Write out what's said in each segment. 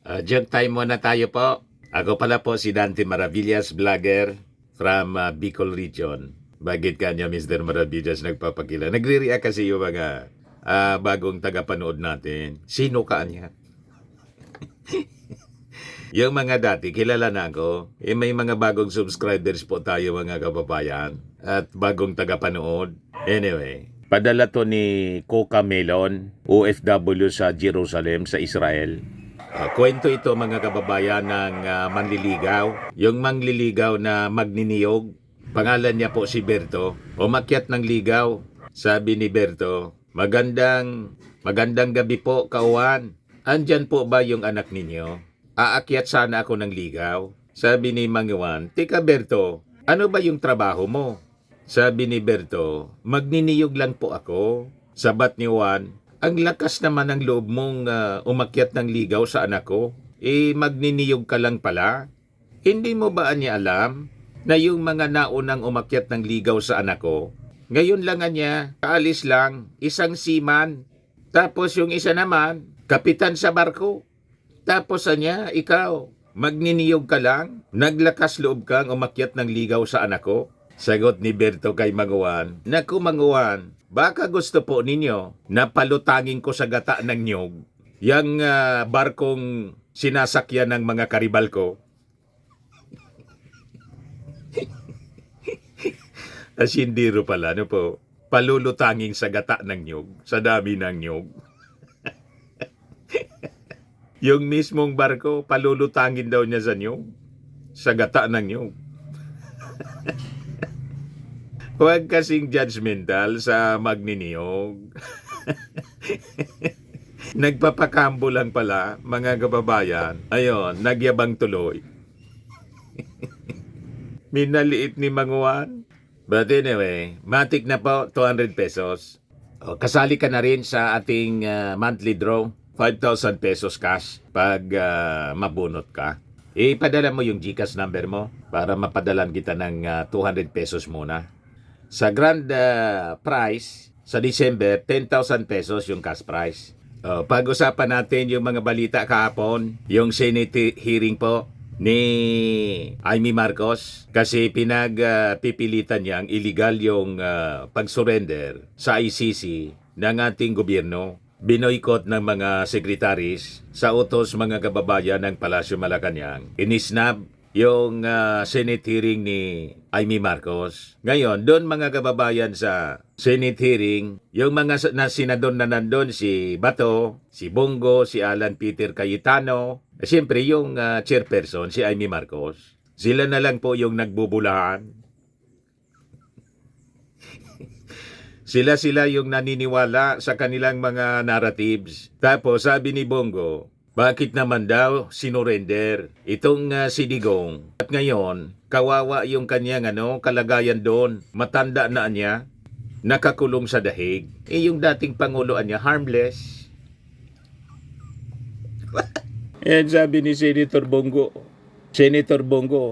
Joke time muna tayo po. Ako pala po si Dante Maravillas, vlogger from Bicol Region. Bagit ka niya, Mr. Maravillas, nagpapakila. Nagre-react kasi yung mga bagong tagapanood natin. Sino ka niya? Yung mga dati, kilala na ako. May mga bagong subscribers po tayo mga kababayan. At bagong tagapanood. Anyway, padala to ni Coca Melon, OFW sa Jerusalem, sa Israel. Kwento ito mga kababayan ng manliligaw. Yung manliligaw na magniniyog, pangalan niya po si Berto. Umakyat ng ligaw. Sabi ni Berto, magandang gabi po, kauwan. Andyan po ba yung anak ninyo? Aakyat sana ako ng ligaw. Sabi ni Manguan, tika Berto, ano ba yung trabaho mo? Sabi ni Berto, magniniyog lang po ako. Sabat ni Juan, ang lakas naman ng loob mong umakyat ng ligaw sa anak ko. Magniniyog ka lang pala. Hindi mo ba niya alam na yung mga naunang umakyat ng ligaw sa anak ko, ngayon lang niya, kaalis lang, isang seaman. Tapos yung isa naman, kapitan sa barko. Tapos niya, ikaw, magniniyog ka lang, naglakas loob kang umakyat ng ligaw sa anak ko. Sagot ni Berto kay Manguan, naku Manguan, baka gusto po ninyo na palutangin ko sa gata ng niyog yung barkong sinasakyan ng mga karibal ko. Asindiro pala, ano po? Palulutangin sa gata ng niyog, sa dami ng niyog. Yung mismong barko, palulutangin daw niya sa niyog, sa gata ng niyog. Huwag kasing judgmental sa magniniyog. Nagpapakambo lang pala, mga kababayan. Ayon, nagyabang tuloy. Minaliit ni Manguan. But anyway, matik na po, 200 pesos. Kasali ka na rin sa ating monthly draw, 5,000 pesos cash pag mabunot ka. Ipadala mo yung GCash number mo para mapadalan kita ng 200 pesos muna. Sa grand price, sa December, 10,000 pesos yung cash price. Pag-usapan natin yung mga balita kahapon, yung Senate hearing po ni Amy Marcos kasi pinagpipilitan niyang illegal yung pag-surrender sa ICC ng ating gobyerno. Binoykot ng mga sekretaris sa utos mga kababayan ng Palasyo Malacanang. Inisnab yung Senate hearing ni Amy Marcos. Ngayon, doon mga kababayan sa Senate hearing, yung mga senador na nandun, si Bato, si Bongo, si Alan Peter Cayetano, siyempre yung chairperson, si Amy Marcos. Sila na lang po yung nagbubulahan. Sila yung naniniwala sa kanilang mga narratives. Tapos sabi ni Bongo, bakit naman daw sinurrender itong si Digong? At ngayon, kawawa yung kanyang kalagayan doon. Matanda na niya, nakakulong sa dahig. Yung dating pangulo niya, harmless. Yan sabi ni Senator Bongo,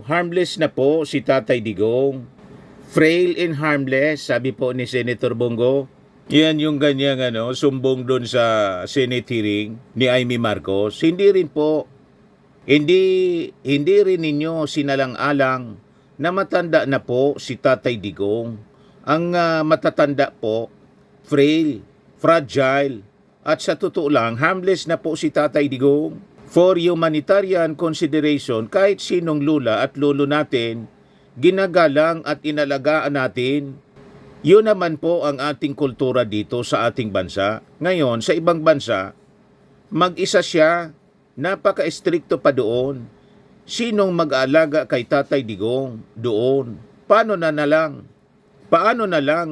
harmless na po si Tatay Digong. Frail and harmless, sabi po ni Senator Bongo. Yan yung ganyang sumbong doon sa Senate hearing ni Amy Marcos. Hindi rin po, hindi rin ninyo sinalang-alang na matanda na po si Tatay Digong. Ang matatanda po, frail, fragile, at sa totoo lang, harmless na po si Tatay Digong. For humanitarian consideration, kahit sinong lula at lolo natin, ginagalang at inalagaan natin. Yun naman po ang ating kultura dito sa ating bansa. Ngayon, sa ibang bansa, mag-isa siya, napaka-estrikto pa doon. Sinong mag-aalaga kay Tatay Digong doon? Paano na lang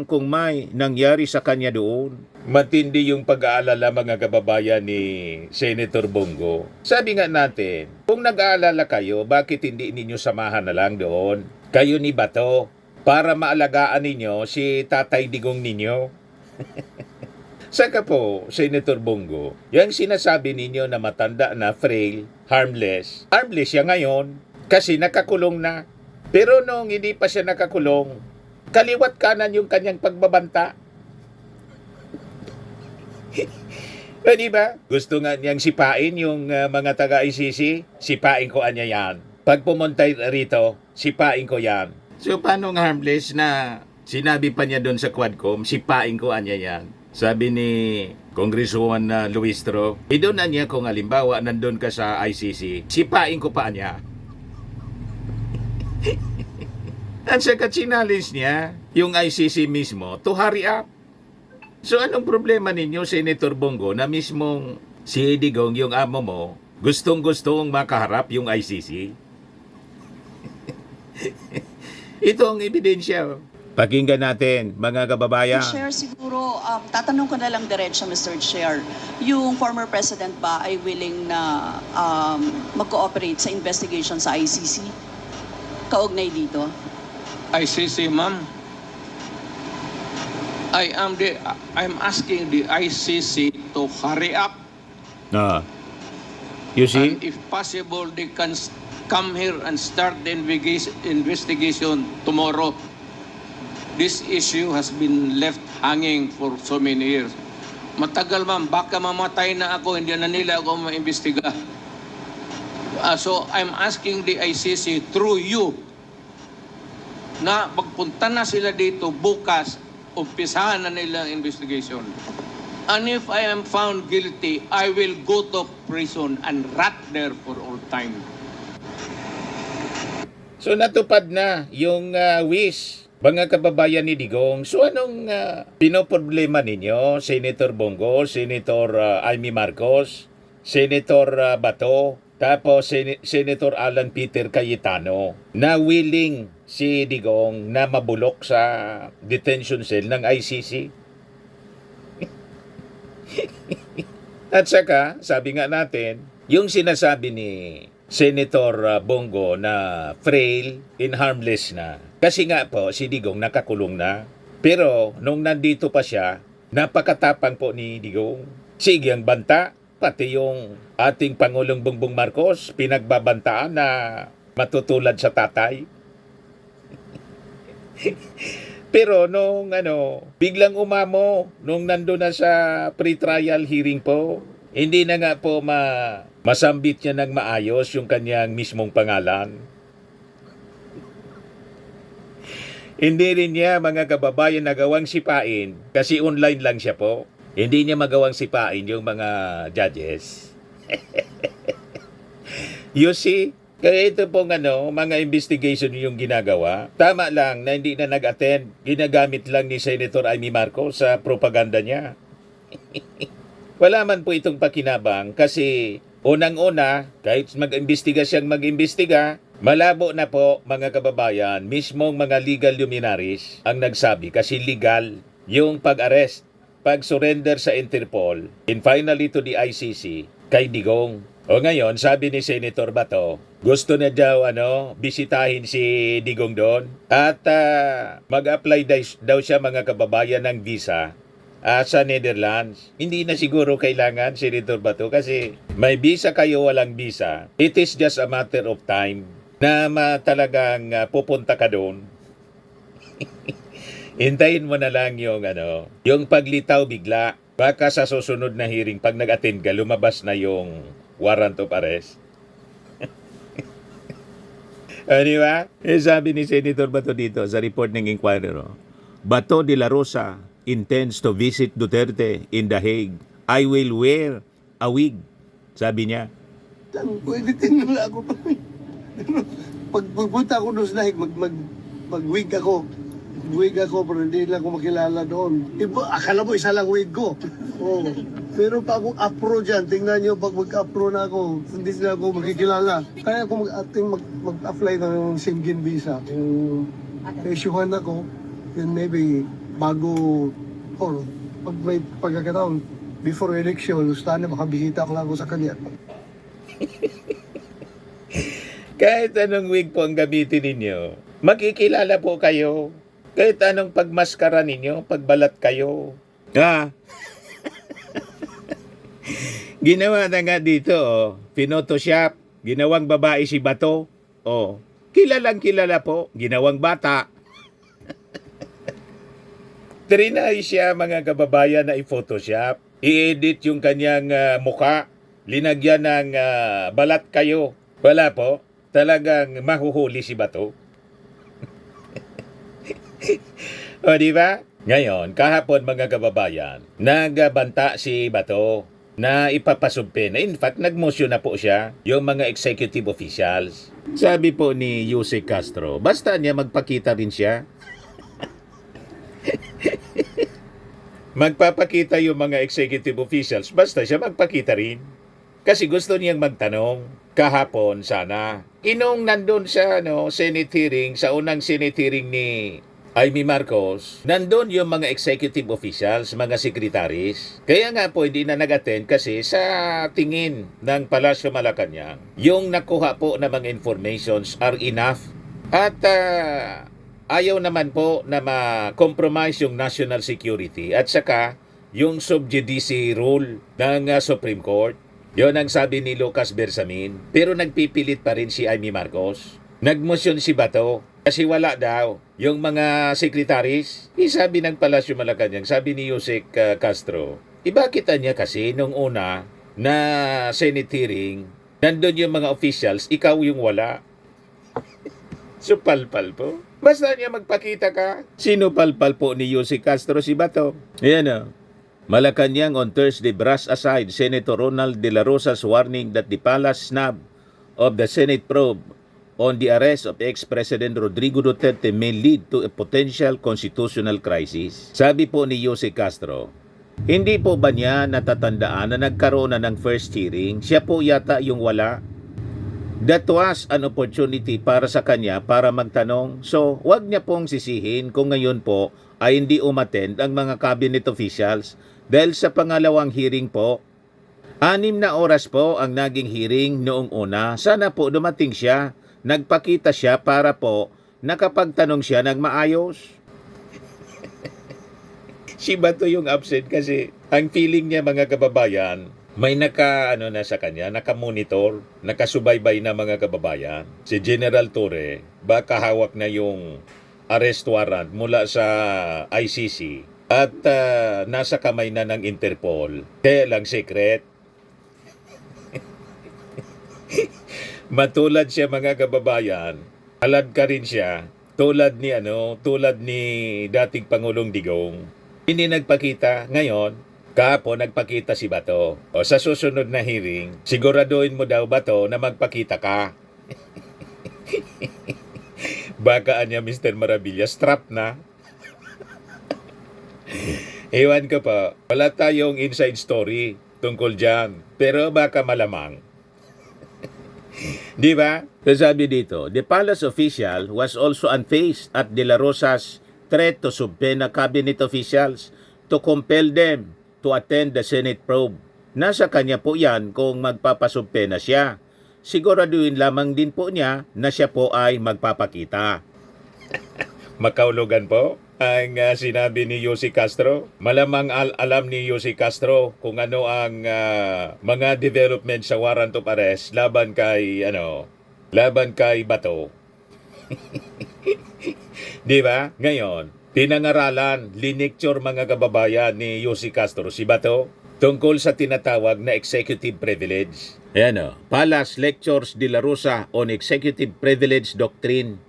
kung may nangyari sa kanya doon? Matindi yung pag-aalala mga kababayan ni Senator Bongo. Sabi nga natin, kung nag-aalala kayo, bakit hindi ninyo samahan na lang doon? Kayo ni Bato, para maalagaan ninyo si Tatay Digong ninyo. Saka po, Senator Bongo, yung sinasabi ninyo na matanda na, frail, harmless siya ngayon kasi nakakulong na. Pero nung hindi pa siya nakakulong, kaliwat kanan yung kanyang pagbabanta. Di ba? Gusto nga niyang sipain yung mga taga-ICC, sipain ko anya yan. Pag pumunta rito, sipain ko yan. So paano nga harmless na sinabi pa niya doon sa Quadcom, sipain ko anya yan. Sabi ni Congresswoman Luistro, doon na niya kung halimbawa nandun ka sa ICC, sipain ko pa niya. At saka challenge niya yung ICC mismo to hurry up. So anong problema ninyo, Senator Bongo, na mismong si Digong, yung amo mo, gustong-gustong makaharap yung ICC? Ito ang ebidensya. Pakinggan natin, mga kababayan. Chair, siguro, tatanong ko na lang diretso, Mr. Chair. Yung former president ba ay willing na mag-cooperate sa investigation sa ICC? Kaugnay dito? ICC, ma'am. I'm asking the ICC to hurry up, You see? and if possible, they can come here and start the investigation tomorrow. This issue has been left hanging for so many years. Matagal, ma'am. Baka mamatay na ako, hindi na nila ako maimbestiga. So I'm asking the ICC through you na pagpunta na sila dito bukas, umpisahan na nila ang investigation. And if I am found guilty, I will go to prison and rot there for all time. So natupad na yung wish, mga kababayan ni Digong. So anong pinoproblema ninyo, Senator Bongo, Senator Amy Marcos, Senator Bato, tapos Senator Alan Peter Cayetano, na willing si Digong na mabulok sa detention cell ng ICC? At saka, sabi nga natin, yung sinasabi ni Senator Bongo na frail and harmless na. Kasi nga po, si Digong nakakulong na. Pero nung nandito pa siya, napakatapang po ni Digong. Sige ang banta, pati yung ating Pangulong Bongbong Marcos, pinagbabantaan na matutulad sa tatay. Pero nung biglang umamo, nung nandun na sa pre-trial hearing po, hindi na nga po masambit niya ng maayos yung kanyang mismong pangalan. Hindi rin niya, mga kababayan, nagawang sipain kasi online lang siya po. Hindi niya magawang sipain yung mga judges. You see? Kaya ito pong mga investigation yung ginagawa. Tama lang na hindi na nag-attend. Ginagamit lang ni Senator Amy Marcos sa propaganda niya. Wala man po itong pakinabang kasi unang-una, kahit mag-imbestiga siyang mag-imbestiga, malabo na po, mga kababayan, mismong mga legal luminaries ang nagsabi kasi legal yung pag-arrest, pag-surrender sa Interpol, and finally to the ICC kay Digong. O ngayon, sabi ni Senator Bato, gusto na daw bisitahin si Digong doon at mag-apply daw siya, mga kababayan, ng visa sa Netherlands. Hindi na siguro kailangan, Senator Bato, kasi may visa kayo, walang visa. It is just a matter of time na talagang pupunta ka doon. Hintayin mo na lang yung paglitaw bigla. Baka sa susunod na hearing, pag nag-attend ka, lumabas na yung warrant of arrest. Di ba? Sabi ni Senator Bato dito sa report ng Inquirer, Bato de la Rosa intends to visit Duterte in The Hague. I will wear a wig. Sabi niya. Pwede tinula ako pa. Pagpunta ako doon sa Hague, mag-wig ako. Wig ako, pero hindi lang ako makilala doon. Akala mo isa lang wig ko. Oh. Pero pag ako afro dyan, tingnan nyo, pag mag-afro na ako, hindi sila ako makikilala. Kaya ako mag-apply ng Schengen visa. Kung isyuhan ako, then maybe bago, or pag may pagkakataon, before election, sana makabisita ko lang ako sa kanya. Kahit anong wig po ang gamitin ninyo, makikilala po kayo. Kahit anong pagmaskara ninyo, pagbalat kayo. Ginawa na nga dito, Photoshop, ginawang babae si Bato. Kilalang kilala po, ginawang bata. Trinay siya, mga kababayan, na i-Photoshop. i-edit yung kanyang mukha, linagyan ng balat kayo. Wala po. Talagang mahuhuli si Bato. O, di ba? Ngayon, kahapon mga kababayan, nagbanta si Bato na ipapasumpin. In fact, nagmotion na po siya yung mga executive officials. Sabi po ni Jose Castro, basta niya magpakita rin siya. Magpapakita yung mga executive officials, basta siya magpakita rin. Kasi gusto niyang magtanong kahapon sana. Inong nandun sa Senate hearing, sa unang Senate hearing ni Amy Marcos, nandun yung mga executive officials, mga sekretaris. Kaya nga po hindi na nag-attend kasi sa tingin ng Palasyo Malacanang, yung nakuha po na mga informations are enough. At ayaw naman po na ma-compromise yung national security at saka yung sub judice rule ng Supreme Court. Yon ang sabi ni Lucas Bersamin. Pero nagpipilit pa rin si Amy Marcos. Nagmosyon si Bato kasi wala daw yung mga sekretaris. Sabi ng Palasyo Malacanang, sabi ni Jose Castro, ibakita niya kasi nung una na Senate hearing, nandun yung mga officials, ikaw yung wala. So palpal po. Basta niya magpakita ka. Sino palpal po ni Jose Castro? Si Bato. Ayan o. Malacanang on Thursday brush aside Senator Ronald De La Rosa's warning that the palace snub of the Senate probe on the arrest of ex-President Rodrigo Duterte may lead to a potential constitutional crisis. Sabi po ni Jose Castro, hindi po ba niya natatandaan na nagkaroon na ng first hearing? Siya po yata yung wala. That was an opportunity para sa kanya para magtanong. So, wag niya pong sisihin kung ngayon po ay hindi umattend ang mga cabinet officials dahil sa pangalawang hearing po. 6 na oras po ang naging hearing noong una. Sana po dumating siya, nagpakita siya para po nakapagtanong siya ng maayos. Si Bato yung absent kasi ang feeling niya mga kababayan, may na sa kanya, nakamonitor, nakasubaybay na mga kababayan. Si General Torre, baka hawak na yung arrest warrant mula sa ICC at nasa kamay na ng Interpol. Kaya lang secret. Matulad siya mga kababayan, alad ka rin siya, tulad ni dating Pangulong Digong. Hindi nagpakita ngayon. Kahapon nagpakita si Bato. O sa susunod na hearing, siguraduhin mo daw Bato na magpakita ka. Baka niya Mr. Maravilla, strap na. Ewan ko pa, wala tayong inside story tungkol dyan. Pero baka malamang. Di ba? Sabi dito, the palace official was also unfazed at De La Rosa's threat to subpoena cabinet officials to compel them to attend the Senate probe. Nasa kanya po yan kung magpapasumpena siya. Siguraduhin lamang din po niya na siya po ay magpapakita. Makaulugan po ang sinabi ni Jose Castro. Malamang alam ni Jose Castro kung ano ang mga development sa warrant of arrest laban kay Bato. Di ba? Ngayon, pinangaralan, linicture mga kababayan ni Jose Castro si Bato tungkol sa tinatawag na executive privilege. Ayan o, Palace Lectures de la Rosa on Executive Privilege Doctrine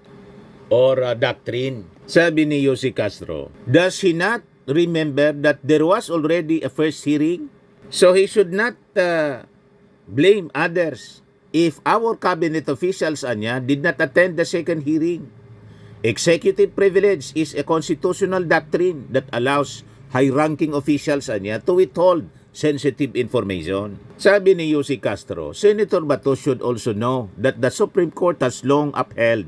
or Doctrine. Sabi ni Jose Castro, does he not remember that there was already a first hearing? So he should not blame others if our cabinet officials did not attend the second hearing. Executive privilege is a constitutional doctrine that allows high-ranking officials to withhold sensitive information. Sabi ni Jose Castro, Senator Bato should also know that the Supreme Court has long upheld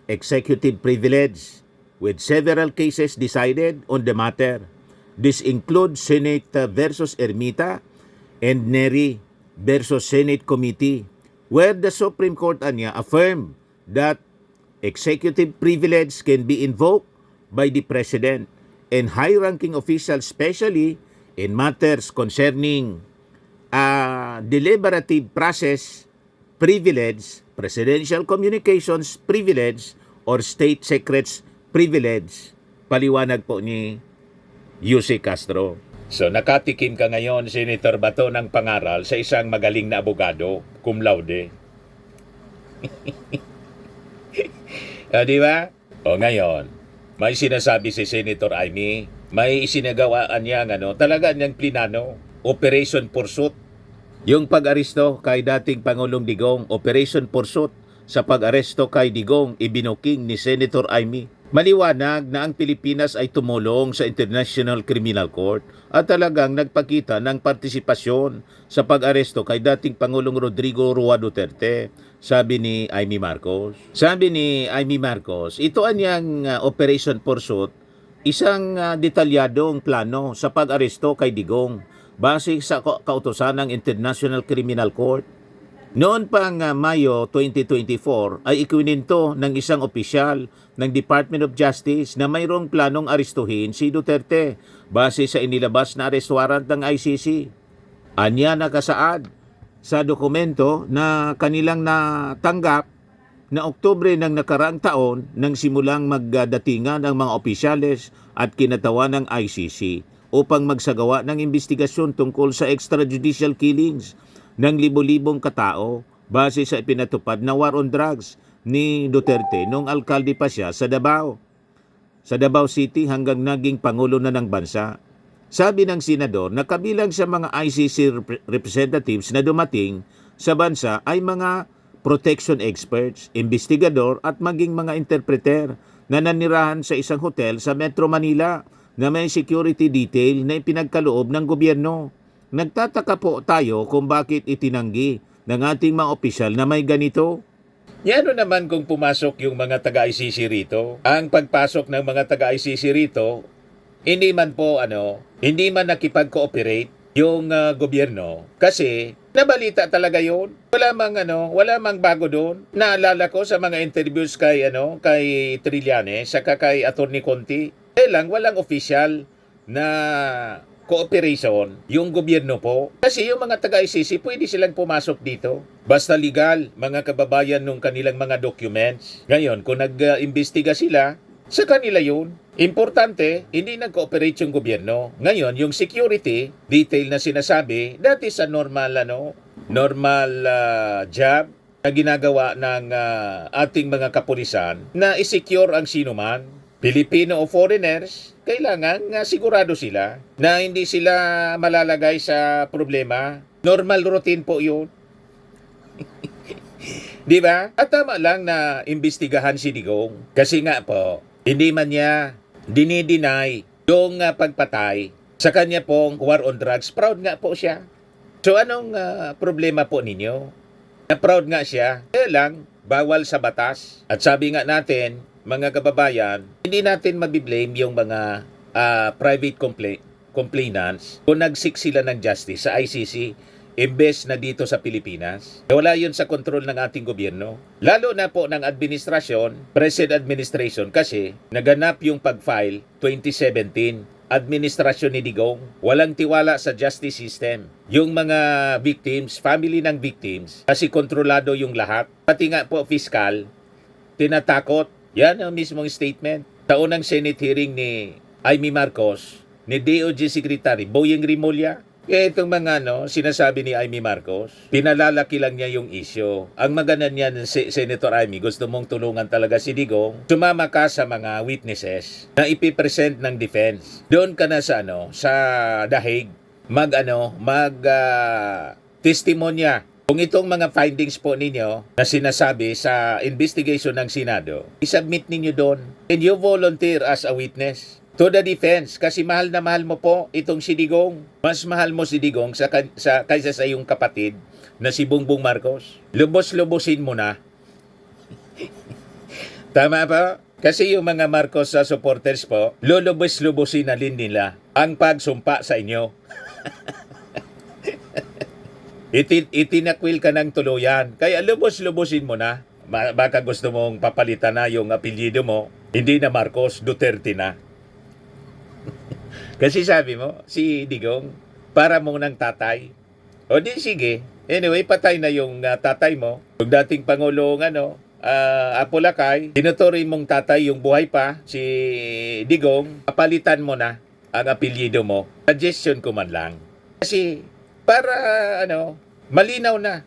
executive privilege with several cases decided on the matter. This includes Senate versus Ermita and Neri versus Senate Committee, where the Supreme Court affirmed that executive privilege can be invoked by the President and high-ranking officials, especially in matters concerning deliberative process privilege, presidential communications privilege, or state secrets privilege. Paliwanag po ni Jose Castro. So nakatikim ka ngayon, Senator Bato, ng pangaral sa isang magaling na abogado, cum laude. Di ba? O ngayon, may sinasabi si Senator Amy, may isinagawaan niya talaga niyang plinano, Operation Pursuit. Yung pag-aresto kay dating Pangulong Digong, Operation Pursuit sa pag-aresto kay Digong, ibinuking ni Senator Amy. Maliwanag na ang Pilipinas ay tumulong sa International Criminal Court at talagang nagpakita ng partisipasyon sa pag-aresto kay dating Pangulong Rodrigo Roa Duterte, sabi ni Amy Marcos. Sabi ni Amy Marcos, ito anyang Operation Pursuit, isang detalyadong plano sa pag-aresto kay Digong base sa kautusan ng International Criminal Court. Noon pang Mayo 2024 ay ikininto ng isang opisyal ng Department of Justice na mayroong planong arestuhin si Duterte base sa inilabas na arrest warrant ng ICC. Anya nakasaad sa dokumento na kanilang natanggap na Oktubre ng nakaraang taon nang simulang magdatingan ang mga opisyales at kinatawan ng ICC upang magsagawa ng investigasyon tungkol sa extrajudicial killings ng libo-libong katao base sa ipinatupad na war on drugs ni Duterte noong alkalde pa siya sa Davao City hanggang naging pangulo na ng bansa. Sabi ng senador na kabilang sa mga ICC representatives na dumating sa bansa ay mga protection experts, investigador at maging mga interpreter na nanirahan sa isang hotel sa Metro Manila na may security detail na ipinagkaloob ng gobyerno. Nagtataka po tayo kung bakit itinanggi ng ating mga opisyal na may ganito. Yano naman kung pumasok yung mga taga-ICC rito. Ang pagpasok ng mga taga-ICC rito, hindi man nakipag-cooperate yung gobyerno kasi nabalita talaga yun. Wala mang bago doon. Naalala ko sa mga interviews kay Trillanes saka kay Attorney Conti, walang official na cooperation yung gobyerno po. Kasi yung mga taga-ICC pwede silang pumasok dito. Basta legal, mga kababayan nung kanilang mga documents. Ngayon, kung nag-imbestiga sila, sa kanila yun. Importante, hindi nag-cooperate yung gobyerno. Ngayon, yung security, detail na sinasabi, dati sa normal job na ginagawa ng ating mga kapulisan na i-secure ang sinuman, Pilipino o foreigners, kailangan sigurado sila na hindi sila malalagay sa problema. Normal routine po yun. Di ba? At tama lang na imbestigahan si Digong. Kasi nga po, hindi man niya dinideny yung pagpatay sa kanya pong war on drugs. Proud nga po siya. So anong problema po ninyo? Na proud nga siya. Kaya lang, bawal sa batas. At sabi nga natin, mga kababayan, hindi natin mabiblame yung mga private complainants kung nagsik sila ng justice sa ICC imbes na dito sa Pilipinas. Wala yun sa kontrol ng ating gobyerno. Lalo na po ng administrasyon, present administration, kasi naganap yung pag-file 2017, administrasyon ni Digong. Walang tiwala sa justice system. Yung mga victims, family ng victims, kasi kontrolado yung lahat. Pati nga po fiscal, tinatakot. Yan ang mismong statement. Sa unang Senate hearing ni Amy Marcos, ni DOJ Secretary Boyeng Rimulya. Itong mga sinasabi ni Amy Marcos, pinalalaki lang niya yung issue. Ang maganda niyan, Senator Amy, gusto mong tulungan talaga si Digong, sumama ka sa mga witnesses na ipipresent ng defense. Doon ka na sa The Hague, testimonya. Kung itong mga findings po ninyo na sinasabi sa investigation ng Senado, isubmit ninyo doon. And you volunteer as a witness to the defense. Kasi mahal na mahal mo po itong si Digong. Mas mahal mo si Digong kaysa sa iyong kapatid na si Bongbong Marcos. Lubos-lubosin mo na. Tama pa? Kasi yung mga Marcos supporters po, lulubos-lubosin na rin nila ang pagsumpa sa inyo. Itinakwil ka ng tuluyan. Kaya lubos-lubosin mo na. Baka gusto mong papalitan na yung apelyido mo. Hindi na Marcos, Duterte na. Kasi sabi mo, si Digong, para mo ng tatay. O di sige. Anyway, patay na yung tatay mo. Yung dating Pangulong Apolacay, tinuturing mong tatay yung buhay pa, si Digong, papalitan mo na. ang apelyido mo. Suggestion ko man lang. Kasi para malinaw na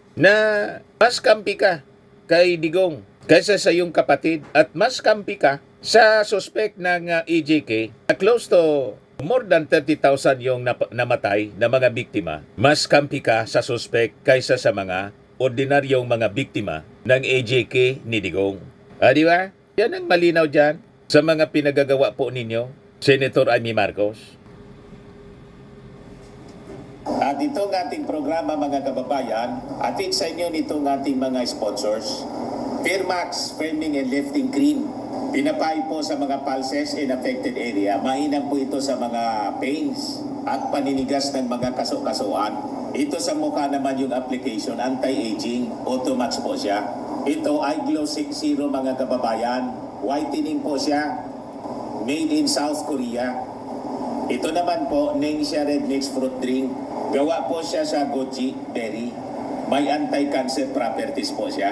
mas kampi ka kay Digong kaysa sa iyong kapatid at mas kampi ka sa suspect ng EJK na close to more than 30,000 yung namatay na mga biktima. Mas kampi ka sa suspect kaysa sa mga ordinaryong mga biktima ng EJK ni Digong. Di ba? Yan ang malinaw dyan sa mga pinagagawa po ninyo, Senator Amy Marcos. At itong ating programa mga kababayan, atid sa inyo nitong ating mga sponsors. Firmax Firming and Lifting Cream. Pinapay po sa mga pulses in affected area. Mainam po ito sa mga pains at paninigas ng mga kaso-kasuan. Ito sa mukha naman yung application, anti-aging, automatch po siya. Ito ay Glow 60 mga kababayan. Whitening po siya. Made in South Korea. Ito naman po, Ningxia Red Mix Fruit Drink. Gawa po siya sa goji berry. May anti-cancer properties po siya.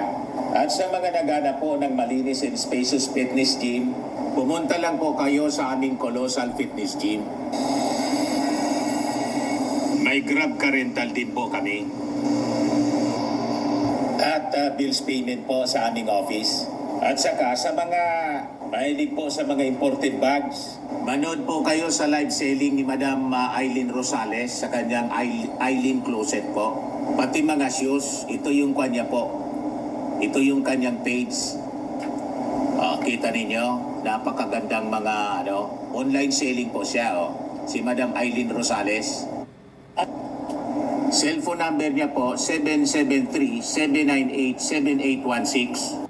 At sa mga naghanap po ng malinis and spacious fitness gym, pumunta lang po kayo sa aming Colossal Fitness Gym. May Grab ka rental din po kami. At bills payment po sa aming office. At saka sa mga mahilig po sa mga imported bags, manood po kayo sa live selling ni Madam Aileen Rosales sa kanyang Aileen Closet po. Pati mga shoes, ito yung kanya po. Ito yung kanyang page. Kita ninyo, napakagandang mga online selling po siya. Si Madam Aileen Rosales. Cellphone number niya po, 773-798-7816.